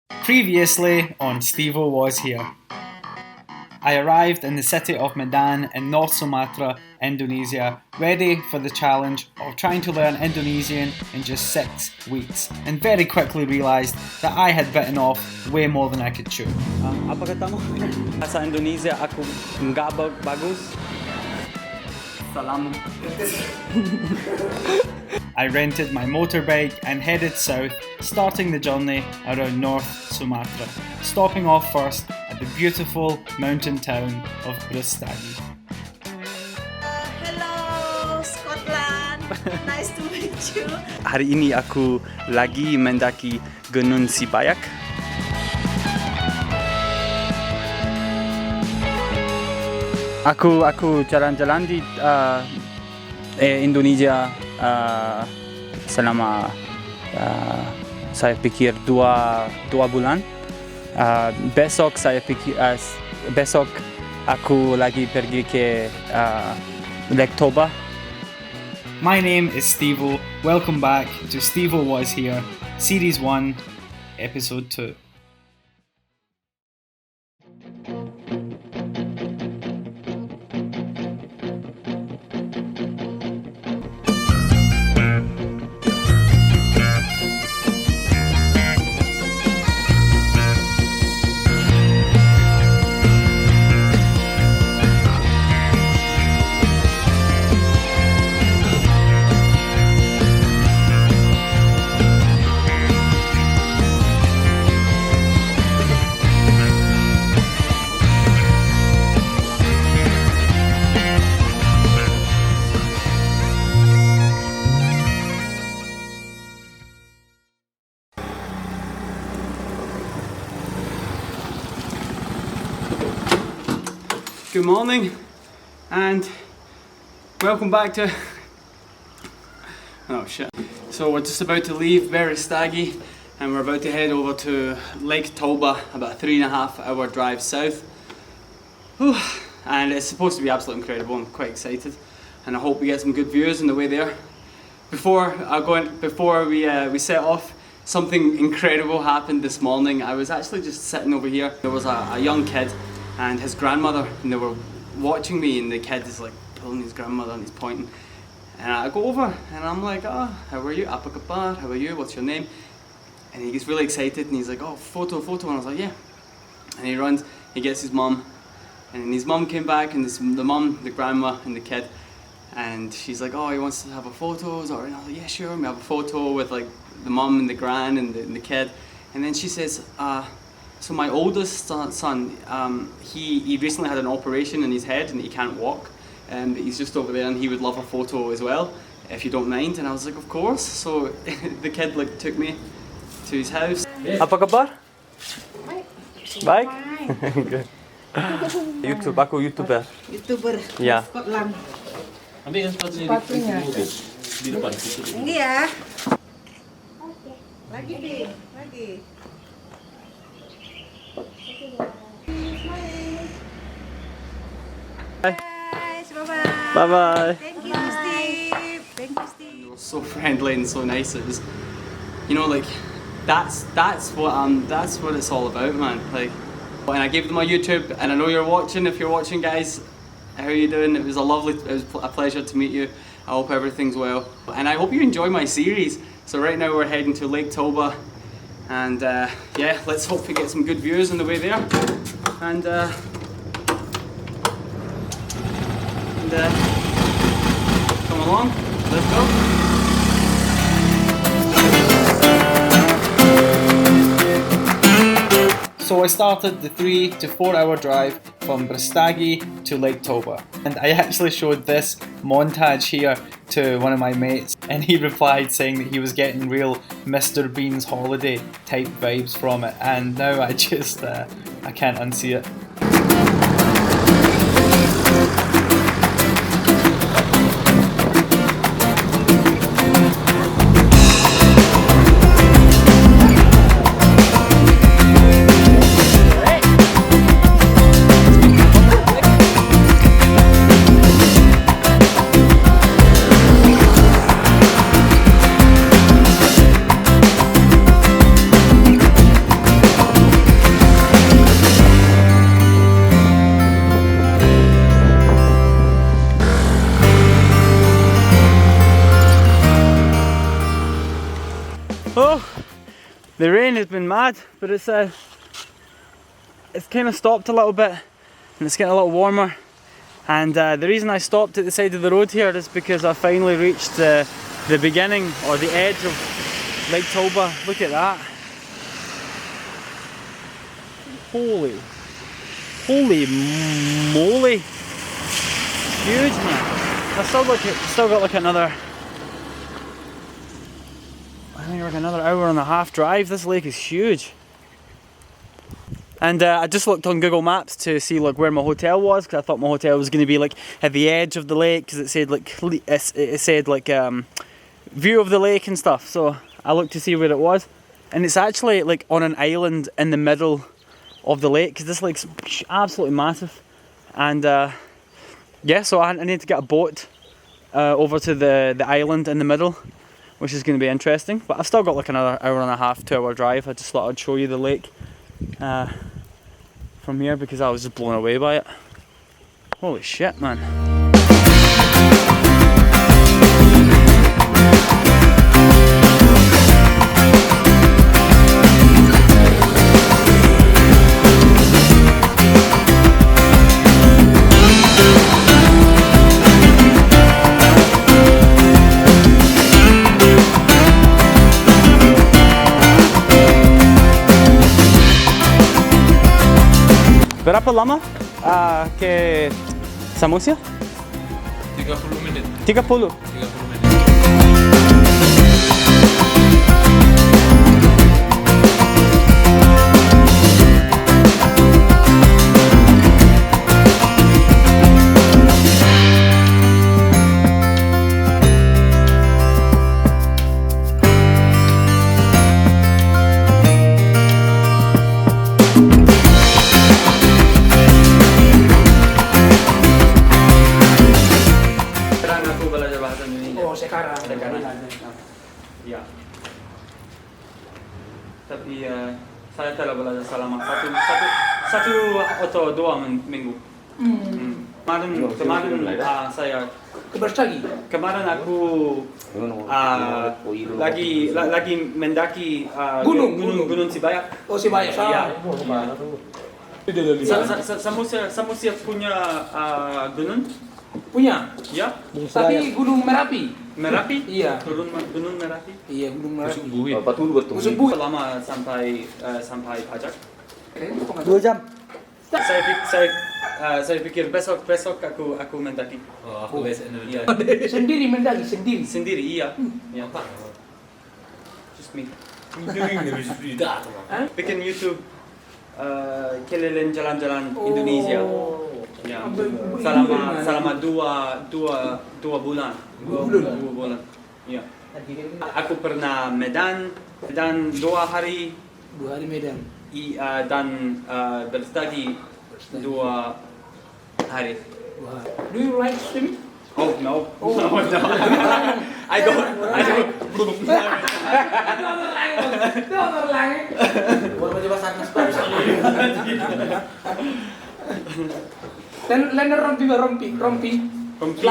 Previously on Steevo Was Here. I arrived in the city of Medan in North Sumatra, Indonesia, ready for the challenge of trying to learn Indonesian in just 6 weeks, and very quickly realised that I had bitten off way more than I could chew. Apa katamu? Bahasa Indonesia aku nggak bagus. Salam. I rented my motorbike and headed south, starting the journey around North Sumatra, stopping off first at the beautiful mountain town of Berastagi. Hello Scotland, nice to meet you. Hari ini aku lagi mendaki Gunung Sibayak. Aku jalan-jalan di Indonesia selama saya pikir dua bulan. Besok aku lagi pergi ke Lake Toba. My name is Steevo. Welcome back to Steevo Was Here, Series 1, Episode 2. Good morning and welcome back to So we're just about to leave Berastagi and we're about to head over to Lake Toba, about a 3.5 hour drive south. Whew. And it's supposed to be absolutely incredible. I'm quite excited and I hope we get some good views on the way there. Before we set off, something incredible happened this morning. I was actually just sitting over here. There was a young kid and his grandmother, and they were watching me, and the kid is like pulling his grandmother and he's pointing. And I go over and I'm like, oh, how are you? Apa kabar? How are you? What's your name? And he gets really excited and he's like, oh, photo. And I was like, yeah. And he runs, he gets his mum, and his mum came back, and the mum, the grandma, and the kid, and she's like, oh, he wants to have a photo. And I was like, yeah, sure. We have a photo with like the mum and the gran and the kid. And then she says, so my oldest son, he recently had an operation in his head and he can't walk. But he's just over there and he would love a photo as well, if you don't mind. And I was like, of course. So the kid like took me to his house. Apa kabar? Baik. Good. YouTube, aku YouTuber. Ya. Scotland. Ambil sepatunya di depan. Ini ya. Lagi deh, lagi. Bye bye. Thank you, Steve. Thank you, Steve. They were so friendly and so nice. It was, you know, like that's what it's all about, man. Like, and I gave them my YouTube, and I know you're watching. If you're watching, guys, how are you doing? It was a pleasure to meet you. I hope everything's well, and I hope you enjoy my series. So right now we're heading to Lake Toba, and yeah, let's hope we get some good views on the way there, and come along, let's go. So I started the 3 to 4 hour drive from Berastagi to Lake Toba, and I actually showed this montage here to one of my mates, and he replied saying that he was getting real Mr. Bean's Holiday type vibes from it, and now I just I can't unsee it. The rain has been mad, but it's kind of stopped a little bit, and it's getting a little warmer. And the reason I stopped at the side of the road here is because I finally reached the beginning or the edge of Lake Toba. Look at that! Holy moly! It's huge, man. I still got like another. I think like another hour and a half drive. This lake is huge. And I just looked on Google Maps to see like where my hotel was, because I thought my hotel was going to be like at the edge of the lake, because it said like view of the lake and stuff. So I looked to see where it was, and it's actually like on an island in the middle of the lake, because this lake's absolutely massive. And yeah, so I need to get a boat over to the island in the middle, which is going to be interesting. But I've still got like another hour and a half, 2 hour drive. I just thought I'd show you the lake from here, because I was just blown away by it. Holy shit, man. Berapa lama ke Samosir? 30 menit. 30? 30 menit. Ya. Tapi saya telah belajar selama satu atau 2 minggu. Kemarin saya ke Berastagi. Kemarin aku lagi mendaki gunung Sibayak. Oh, Sibayak. Iya. Samosir punya gunung? Punya. Ya. Tapi Gunung Merapi. Merapi? Iya. Gunung Merapi? Iya, Gunung Merapi. Musuh bui. Lama sampai pajak? 2 jam. Saya pikir besok aku mendaki. Oh, aku bahasa Indonesia. Sendiri mendaki, sendiri. Sendiri, iya. Ya. Apa? Just me. Tidak, Bikin YouTube keliling jalan-jalan Indonesia. Ya. Selama dua bulan. 2 bulan. Ya. Aku pernah Medan 2 hari. 2 hari Medan. Dan Berastagi 2 hari. Do you like swimming? Oh no. No. I don't. Dan rompi. That's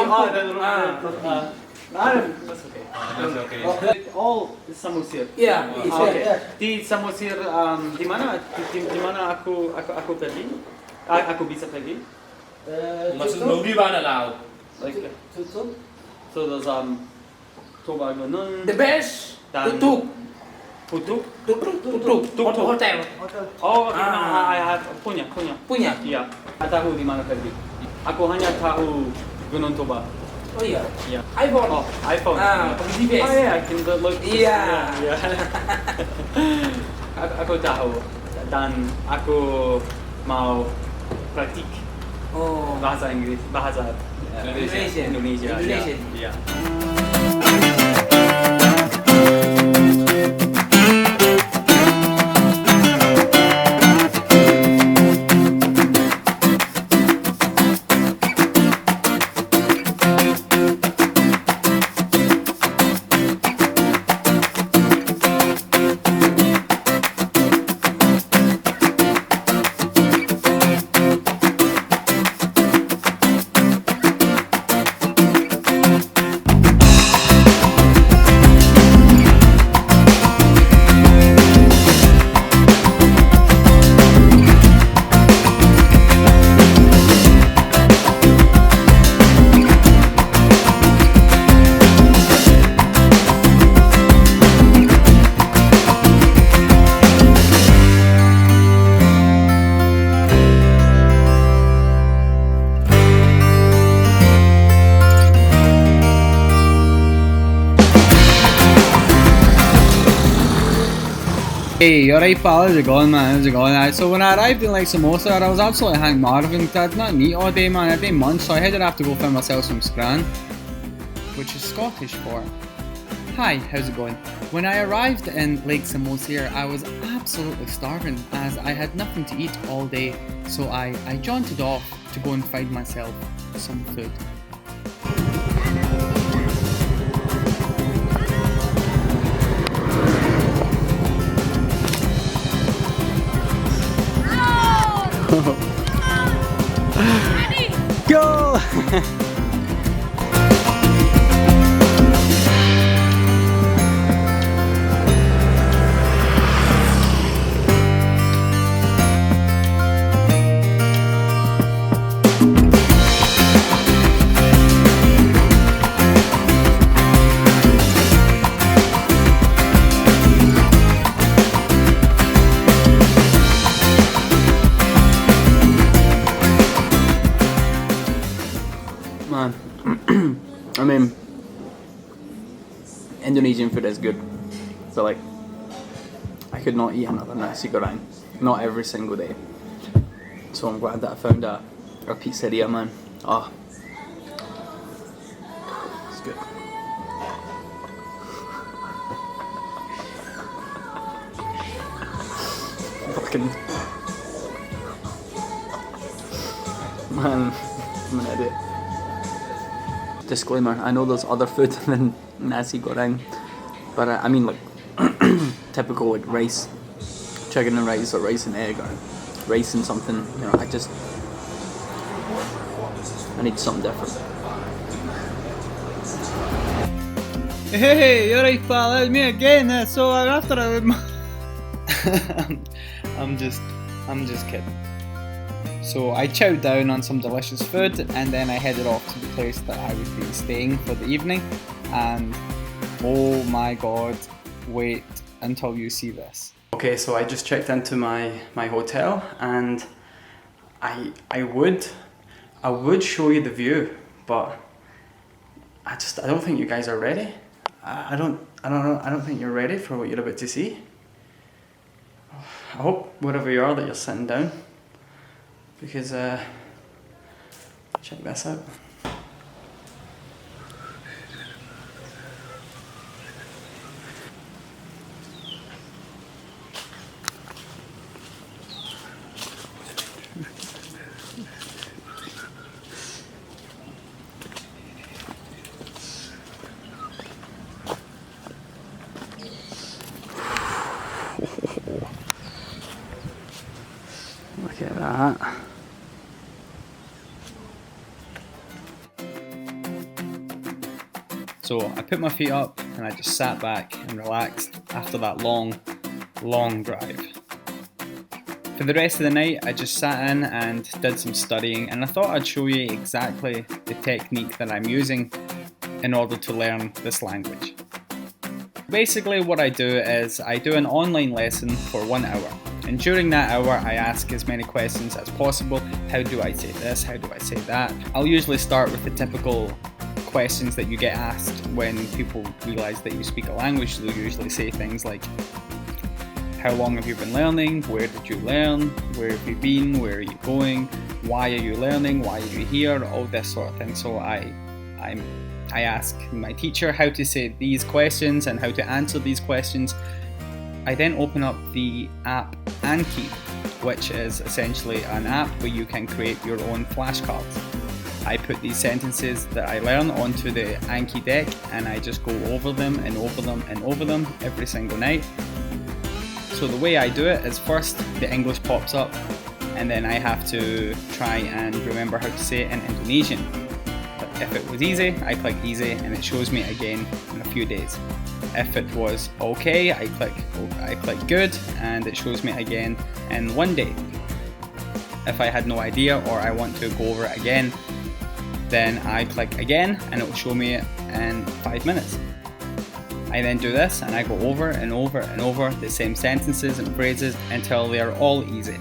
okay. All Samosir. Yeah. Okay. Di Samosir, di mana aku pergi? Aku bisa pergi? Maksud Nubi mana laut? Like so there's Toba Gunung. The best. Putuk. Hotel. Oh, I have punya. Iya. I tahu di mana pergi. Aku hanya tahu Gunung Toba. Oh iya. Iya. iPhone. Oh, iPhone. Pakai GPS. Oh yeah, I can look. Iya. Aku tahu dan aku mau praktik bahasa Inggris, bahasa Indonesia. Iya. Hey, you alright pal? How's it going, man? How's it going? So when I arrived in Lake Samosir, I was absolutely Hank Marvin because I did not eat all day, man. I did months, so I headed off to go find myself some scran, which is Scottish for hi, how's it going? When I arrived in Lake Samosir, I was absolutely starving as I had nothing to eat all day, so I jaunted off to go and find myself some food. Go! Man, I mean, Indonesian food is good, but like, I could not eat another nasi goreng, not every single day. So I'm glad that I found a pizzeria, man. Oh, it's good. Fucking man, I'm an idiot. Disclaimer, I know there's other food than nasi goreng, but I mean like typical like rice, chicken and rice, or rice and egg, or rice and something, you know, I need something different. Hey, you're right pal, it's me again, so after I'm just kidding. So I chowed down on some delicious food and then I headed off to the place that I would be staying for the evening, and oh my god, wait until you see this. Okay, so I just checked into my hotel and I would show you the view, but I don't think you guys are ready. I don't think you're ready for what you're about to see. I hope wherever you are that you're sitting down, because check this out. Look at that. So I put my feet up and I just sat back and relaxed after that long drive. For the rest of the night I just sat in and did some studying, and I thought I'd show you exactly the technique that I'm using in order to learn this language. Basically what I do is I do an online lesson for 1 hour, and during that hour I ask as many questions as possible. How do I say this? How do I say that? I'll usually start with the typical questions that you get asked when people realize that you speak a language. They'll usually say things like, how long have you been learning? Where did you learn? Where have you been? Where are you going? Why are you learning? Why are you here? All this sort of thing. So I ask my teacher how to say these questions and how to answer these questions. I then open up the app Anki, which is essentially an app where you can create your own flashcards. I put these sentences that I learn onto the Anki deck and I just go over them and over them and over them every single night. So the way I do it is first the English pops up and then I have to try and remember how to say it in Indonesian. But if it was easy, I click easy and it shows me again in a few days. If it was okay, I click good and it shows me again in 1 day. If I had no idea or I want to go over it again, then I click again and it will show me it in 5 minutes. I then do this and I go over and over and over the same sentences and phrases until they are all easy.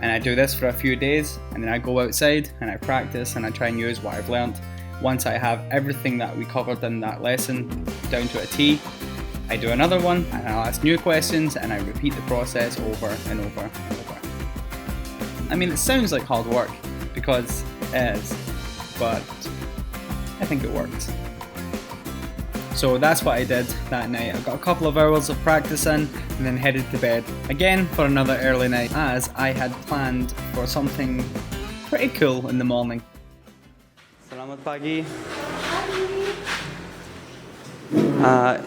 And I do this for a few days and then I go outside and I practice and I try and use what I've learnt. Once I have everything that we covered in that lesson down to a T, I do another one, and I'll ask new questions, and I repeat the process over and over and over. I mean, it sounds like hard work, because it is, but I think it worked. So that's what I did that night. I got a couple of hours of practice in, and then headed to bed again for another early night, as I had planned for something pretty cool in the morning. Selamat pagi.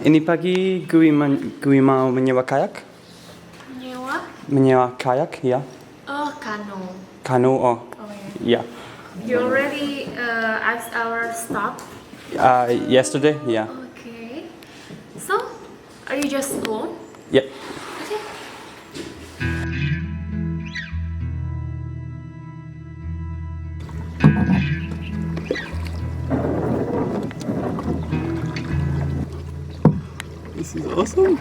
Ini pagi gue mau menyewa kayak. Nyewa? Menyewa kayak, ya. Oh, canoe. Canoe, Oh, yeah. yeah. You already asked our stop? Yesterday, yeah. Okay. So, are you just alone? Yep. Okay. This is awesome.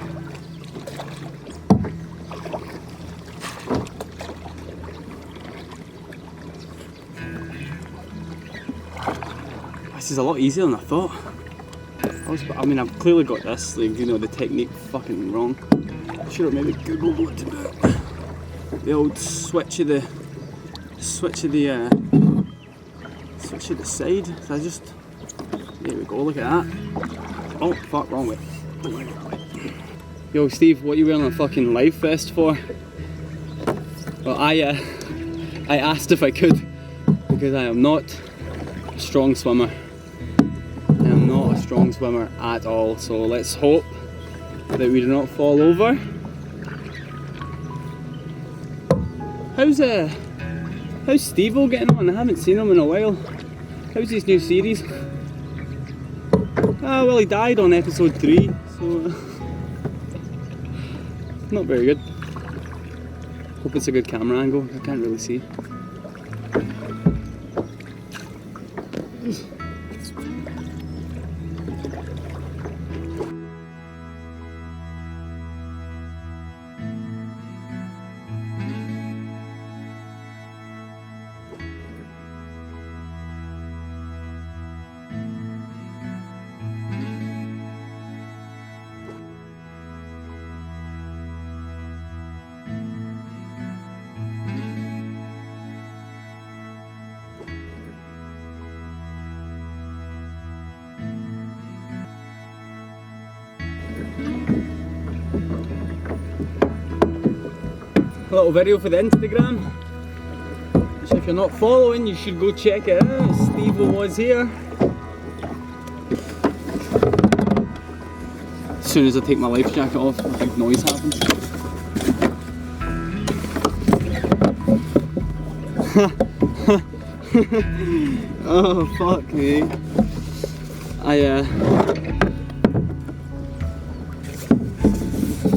This is a lot easier than I thought. I mean, I've clearly got this, like, you know, the technique fucking wrong. I should have maybe googled what to do. The old switch of the side. So I just, there we go. Look at that. Oh fuck, wrong way. Yo, Steve, what are you wearing a fucking life vest for? Well, I asked if I could, because I am not a strong swimmer. I am not a strong swimmer at all, so let's hope that we do not fall over. How's Steevo getting on? I haven't seen him in a while. How's his new series? Ah, well, he died on episode 3, so not very good. Hope it's a good camera angle. I can't really see. A little video for the Instagram. So if you're not following, you should go check it out. Steevo was here. As soon as I take my life jacket off, a big noise happens. Oh fuck me. I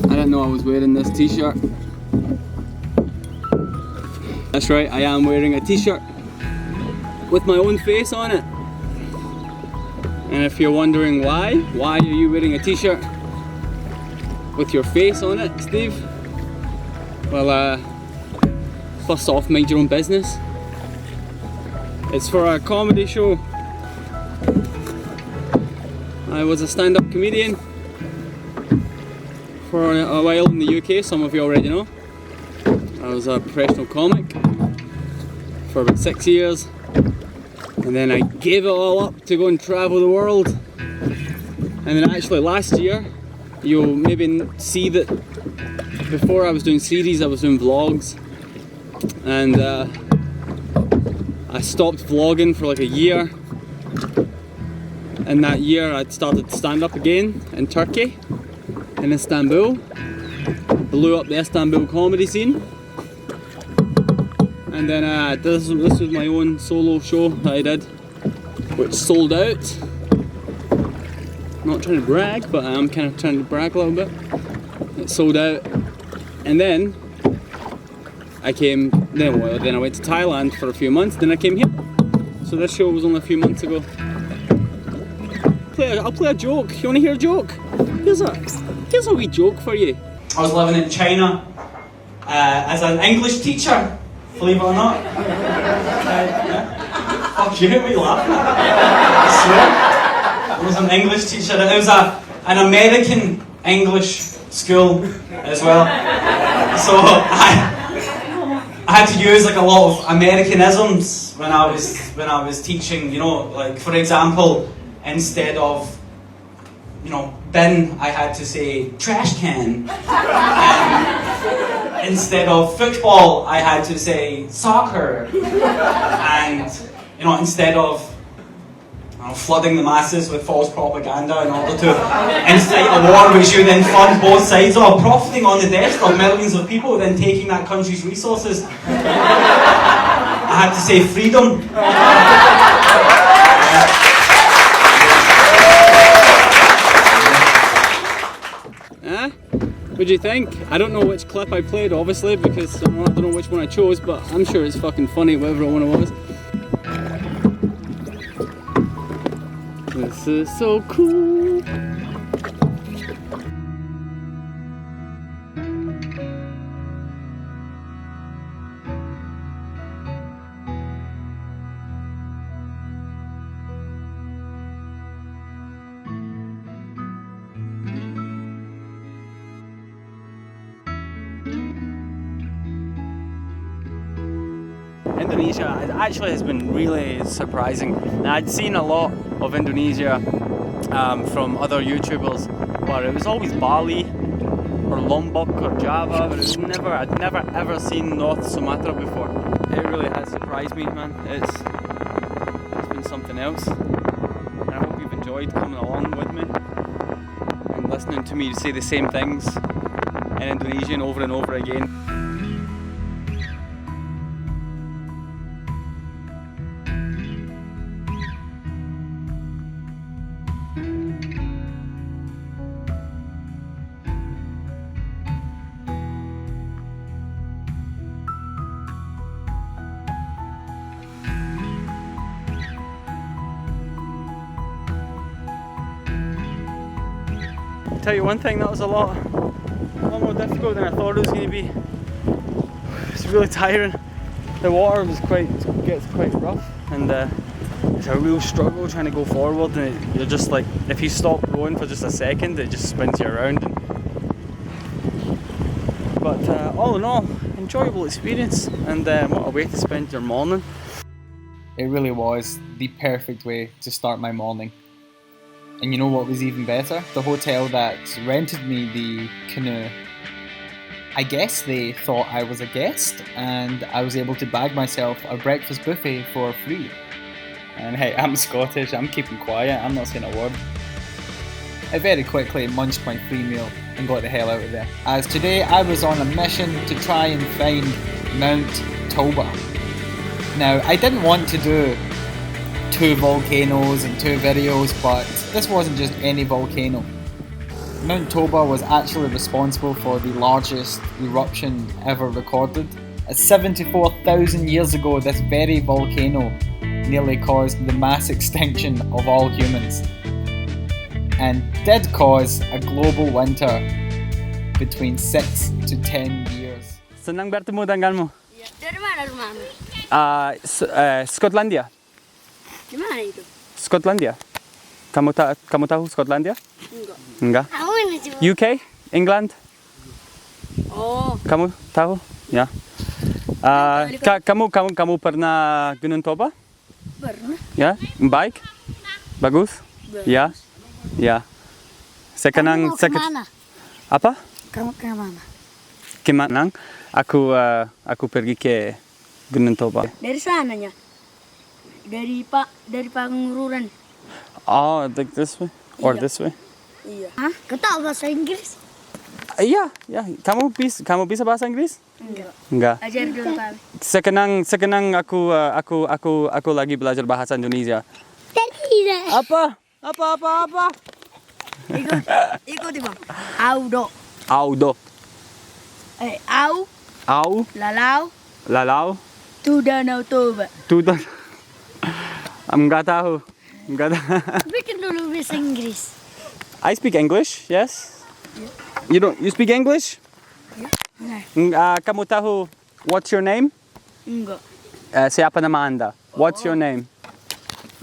didn't know I was wearing this t-shirt. That's right, I am wearing a t-shirt with my own face on it. And if you're wondering why are you wearing a t-shirt with your face on it, Steve? Well, first off, mind your own business. It's for a comedy show. I was a stand-up comedian for a while in the UK, some of you already know. I was a professional comic for about 6 years, and then I gave it all up to go and travel the world. And then actually last year, you'll maybe see that before I was doing series, I was doing vlogs, and I stopped vlogging for like a year. And that year I'd started stand-up again in Turkey, in Istanbul. Blew up the Istanbul comedy scene. And then this was my own solo show that I did, which sold out. Not trying to brag, but I am kind of trying to brag a little bit. It sold out. And then I went to Thailand for a few months, then I came here. So this show was only a few months ago. I'll play a joke. You want to hear a joke? Here's a wee joke for you. I was living in China as an English teacher, believe it or not. Fuck you, what are you laughing at? I swear. I was an English teacher. It was an American English school as well. So I had to use like a lot of Americanisms when I was teaching. You know, like for example, instead of bin, I had to say trash can. And instead of football, I had to say soccer. And instead of flooding the masses with false propaganda in order to incite a war which you then fund both sides of, profiting on the deaths of millions of people, then taking that country's resources. I had to say freedom. What do you think? I don't know which clip I played, obviously, because I don't know which one I chose, but I'm sure it's fucking funny, whatever one it was. This is so cool. Indonesia actually has been really surprising. Now, I'd seen a lot of Indonesia from other YouTubers, but it was always Bali or Lombok or Java, but I'd never ever seen North Sumatra before. It really has surprised me, man. It's been something else, and I hope you've enjoyed coming along with me and listening to me say the same things in Indonesian over and over again. I'll tell you one thing, that was a lot more difficult than I thought it was going to be. It's really tiring. The water gets quite rough, and it's a real struggle trying to go forward, and you're just like, if you stop rowing for just a second, it just spins you around. But all in all, enjoyable experience, and what a way to spend your morning. It really was the perfect way to start my morning. And you know what was even better? The hotel that rented me the canoe, I guess they thought I was a guest, and I was able to bag myself a breakfast buffet for free. And hey, I'm Scottish, I'm keeping quiet, I'm not saying a word. I very quickly munched my free meal and got the hell out of there, as today I was on a mission to try and find Mount Toba. Now, I didn't want to do 2 volcanoes and 2 videos, but this wasn't just any volcano. Mount Toba was actually responsible for the largest eruption ever recorded. 74,000 years ago, this very volcano nearly caused the mass extinction of all humans, and did cause a global winter between 6 to 10 years. Senang bertemu denganmu. Dari mana rumahmu? Skotlandia. Di mana itu? Skotlandia. Kamu tahu Skotlandia? Enggak. Aku ini cuma. UK? England? Oh. Kamu tahu? Ya. Kamu pernah Gunung Toba? Pernah. Ya, baik. Bagus. Ya. Ya. Sekarang Kemana? Apa? Kamu kemana? Kemana? Aku pergi ke Gunung Toba. Dari sananya. Dari Pangururan. Oh, like this way or Iya. this way? Iya. Hah? Kau tahu bahasa Inggris? Iya, ya. Kamu bisa bahasa Inggris? Enggak. Ajar dulu kami. Sekarang aku lagi belajar bahasa Indonesia. Tidak. Apa? Ikut bang. Audo. Audo. Au. Lalau. Tu Danau Toba. Tudan. Enggak tahu. Bikin dulu bahasa Inggris. I speak English, yes. Yeah. You speak English? Nah. Kamu tahu what's your name? Enggak. Siapa nama Anda? What's your name?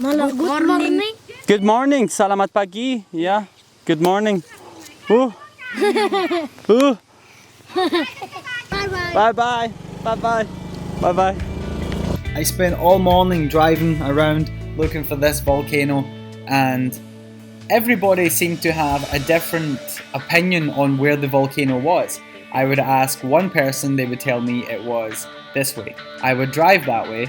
Malah good morning. Good morning. Selamat pagi. Yeah. Good morning. Ooh. Bye-bye. Bye bye. Bye bye. Bye bye. I spent all morning driving around looking for this volcano, and everybody seemed to have a different opinion on where the volcano was. I would ask one person, they would tell me it was this way. I would drive that way.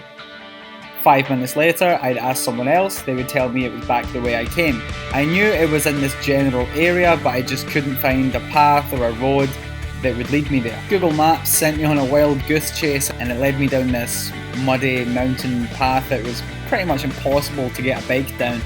5 minutes later, I'd ask someone else, they would tell me it was back the way I came. I knew it was in this general area, but I just couldn't find a path or a road that would lead me there. Google Maps sent me on a wild goose chase, and it led me down this muddy mountain path that was pretty much impossible to get a bike down.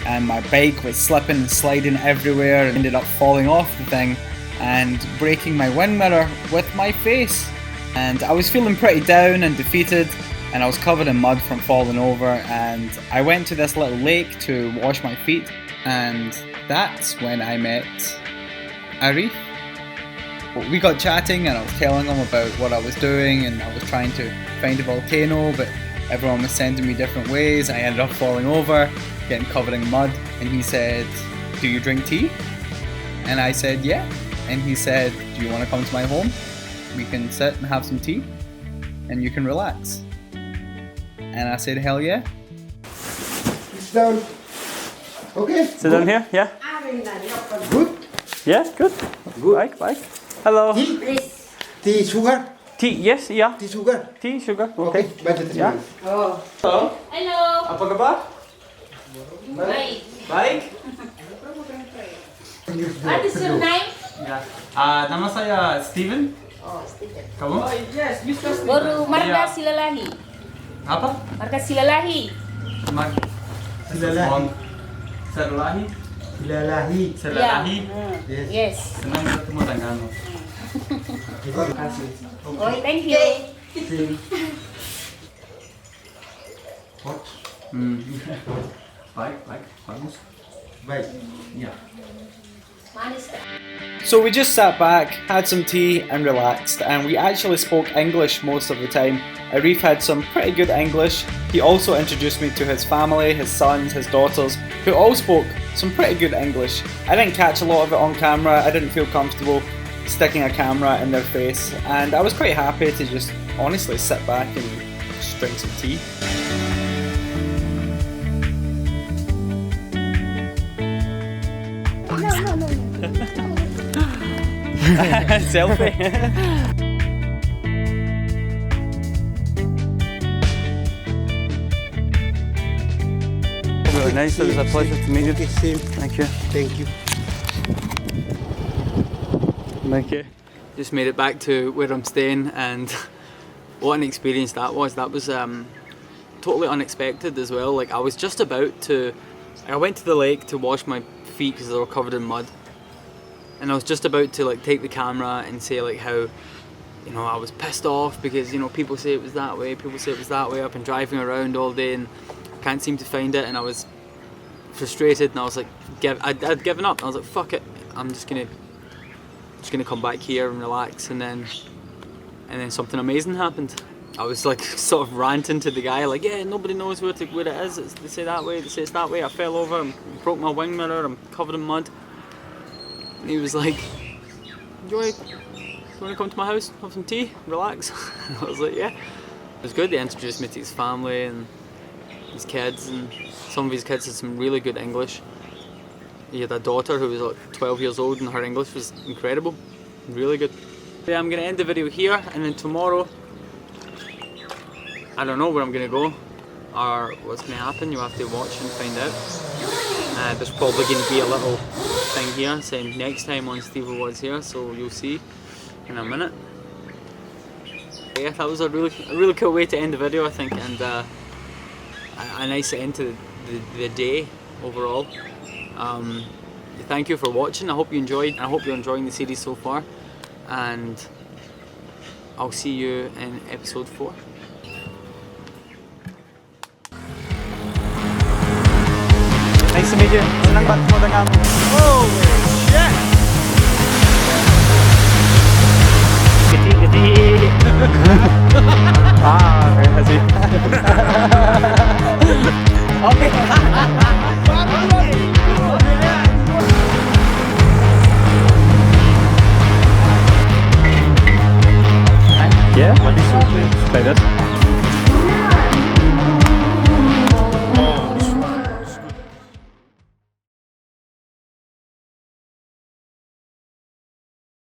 And my bike was slipping and sliding everywhere and ended up falling off the thing and breaking my wind mirror with my face. And I was feeling pretty down and defeated, and I was covered in mud from falling over, and I went to this little lake to wash my feet, and that's when I met Arif. We got chatting and I was telling him about what I was doing, and I was trying to find a volcano, but everyone was sending me different ways. I ended up falling over, getting covered in mud, and he said, "Do you drink tea?" And I said, "Yeah." And he said, "Do you want to come to my home? We can sit and have some tea and you can relax." And I said, "Hell yeah." Sit down. Okay. Sit down here, yeah? Good. Yeah, good. Good. Bye. Hello. Tea? Tea sugar? Tea, yes, yeah. Tea sugar? Tea, sugar, Okay. okay. Baca terima. Yeah. Oh. Hello. Hello. Apa kabar? Baik. Baik. What is your name? Ya. Nama saya Steven. Oh, Steven. Kamu? Baru marga Iya. Silalahi. Apa? Marga Silalahi. Silalahi. Serlahi. Silalahi. Serlahi. Yes. Yes. Senang bertemu denganmu. Terima kasih. Oh, thank you. Hot. Baik, bagus. Baik. Ya. Manis. So we just sat back, had some tea and relaxed, and we actually spoke English most of the time. Arif had some pretty good English. He also introduced me to his family, his sons, his daughters, who all spoke some pretty good English. I didn't catch a lot of it on camera. I didn't feel comfortable sticking a camera in their face, and I was quite happy to just honestly sit back and just drink some tea. Selfie. Really nice. It was a pleasure to meet you. Okay, same. Thank you. Thank you. Thank you. Just made it back to where I'm staying, and what an experience that was. That was totally unexpected as well. Like I was just about to, I went to the lake to wash my feet because they were covered in mud, and I was just about to like take the camera and say like how, you know, I was pissed off because, you know, people say it was that way, people say it was that way. I've been driving around all day and can't seem to find it, and I was frustrated, and I was like, I'd given up. I was like, fuck it, I'm just gonna come back here and relax, and then something amazing happened. I was like sort of ranting to the guy like, yeah, nobody knows where it is. They say that way, they say it's that way. I fell over, I broke my wing mirror, I'm covered in mud. And he was like, do you want to come to my house, have some tea, relax? I was like, yeah. It was good. They introduced me to his family and his kids, and some of his kids had some really good English. He had a daughter who was like 12 years old, and her English was incredible, really good. Yeah, I'm going to end the video here, and then tomorrow, I don't know where I'm going to go or what's going to happen. You'll have to watch and find out. There's probably going to be a little thing here saying next time on Steevo was here, so you'll see in a minute. Yeah, that was a really cool way to end the video, I think, and a nice end to the day overall. Thank you for watching. I hope you enjoyed. I hope you're enjoying the series so far, and I'll see you in episode 4. Nice to meet you. Senang bertemu denganmu. Holy shit! Gede. Terima kasih. Oke. Yeah? Like this.